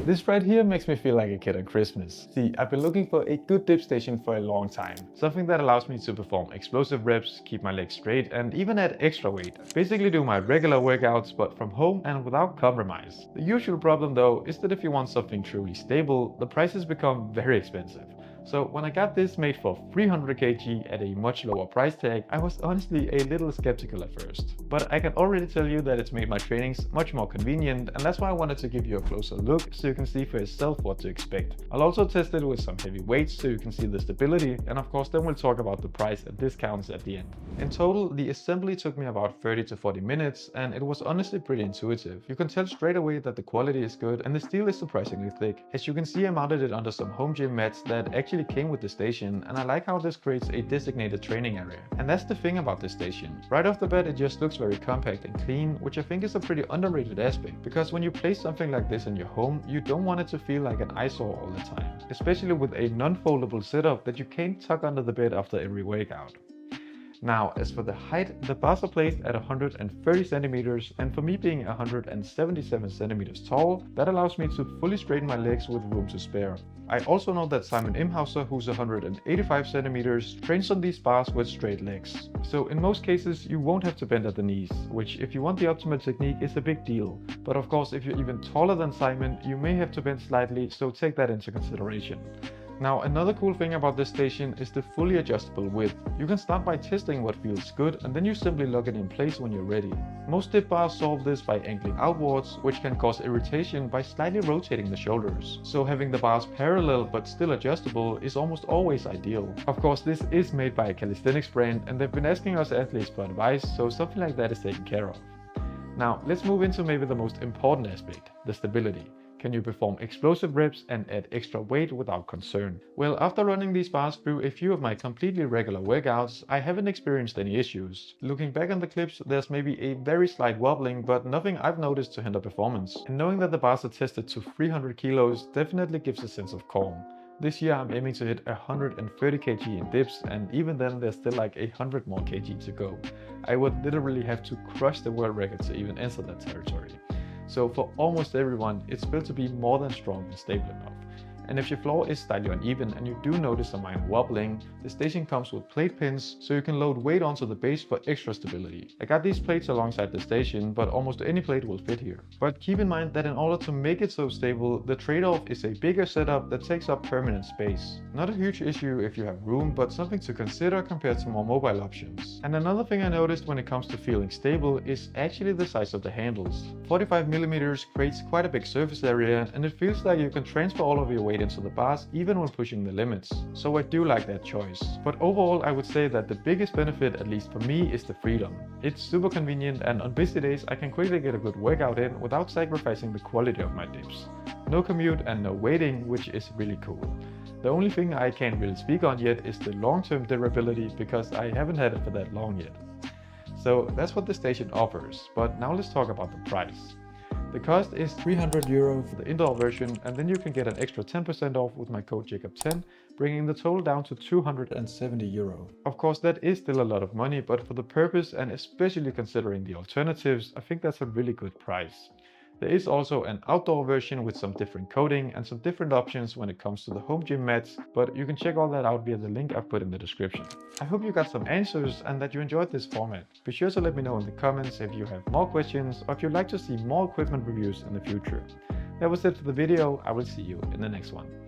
This right here makes me feel like a kid on Christmas. See, I've been looking for a good dip station for a long time. Something that allows me to perform explosive reps, keep my legs straight, and even add extra weight. Basically do my regular workouts but from home and without compromise. The usual problem though is that if you want something truly stable, the prices become very expensive. So when I got this made for 300 kg at a much lower price tag, I was honestly a little skeptical at first. But I can already tell you that it's made my trainings much more convenient, and that's why I wanted to give you a closer look so you can see for yourself what to expect. I'll also test it with some heavy weights so you can see the stability, and of course then we'll talk about the price and discounts at the end. In total, the assembly took me about 30 to 40 minutes, and it was honestly pretty intuitive. You can tell straight away that the quality is good and the steel is surprisingly thick. As you can see, I mounted it under some home gym mats that actually came with the station, and I like how this creates a designated training area. And that's the thing about this station. Right off the bat it just looks very compact and clean, which I think is a pretty underrated aspect, because when you place something like this in your home, you don't want it to feel like an eyesore all the time, especially with a non-foldable setup that you can't tuck under the bed after every workout. Now, as for the height, the bars are placed at 130 centimeters, and for me being 177 centimeters tall, that allows me to fully straighten my legs with room to spare. I also know that Simon Imhauser, who's 185 centimeters, trains on these bars with straight legs. So in most cases, you won't have to bend at the knees, which if you want the optimal technique is a big deal. But of course, if you're even taller than Simon, you may have to bend slightly, so take that into consideration. Now, another cool thing about this station is the fully adjustable width. You can start by testing what feels good, and then you simply lock it in place when you're ready. Most dip bars solve this by angling outwards, which can cause irritation by slightly rotating the shoulders. So having the bars parallel but still adjustable is almost always ideal. Of course, this is made by a calisthenics brand, and they've been asking us athletes for advice, so something like that is taken care of. Now, let's move into maybe the most important aspect, the stability. Can you perform explosive reps and add extra weight without concern? Well, after running these bars through a few of my completely regular workouts, I haven't experienced any issues. Looking back on the clips, there's maybe a very slight wobbling, but nothing I've noticed to hinder performance. And knowing that the bars are tested to 300 kilos definitely gives a sense of calm. This year I'm aiming to hit 130 kg in dips, and even then there's still like 100 more kg to go. I would literally have to crush the world record to even enter that territory. So for almost everyone, it's built to be more than strong and stable enough. And if your floor is slightly uneven and you do notice a minor wobbling, the station comes with plate pins so you can load weight onto the base for extra stability. I got these plates alongside the station, but almost any plate will fit here. But keep in mind that in order to make it so stable, the trade-off is a bigger setup that takes up permanent space. Not a huge issue if you have room, but something to consider compared to more mobile options. And another thing I noticed when it comes to feeling stable is actually the size of the handles. 45mm creates quite a big surface area, and it feels like you can transfer all of your weight into the bars even when pushing the limits. So I do like that choice. But overall I would say that the biggest benefit, at least for me, is the freedom. It's super convenient, and on busy days I can quickly get a good workout in without sacrificing the quality of my dips. No commute and no waiting, which is really cool. The only thing I can't really speak on yet is the long-term durability, because I haven't had it for that long yet. So that's what the station offers, but now let's talk about the price. The cost is €300 for the indoor version, and then you can get an extra 10% off with my code Jacob10, bringing the total down to €270. Of course, that is still a lot of money, but for the purpose and especially considering the alternatives, I think that's a really good price. There is also an outdoor version with some different coding and some different options when it comes to the home gym mats, but you can check all that out via the link I've put in the description. I hope you got some answers and that you enjoyed this format. Be sure to let me know in the comments if you have more questions or if you'd like to see more equipment reviews in the future. That was it for the video. I will see you in the next one.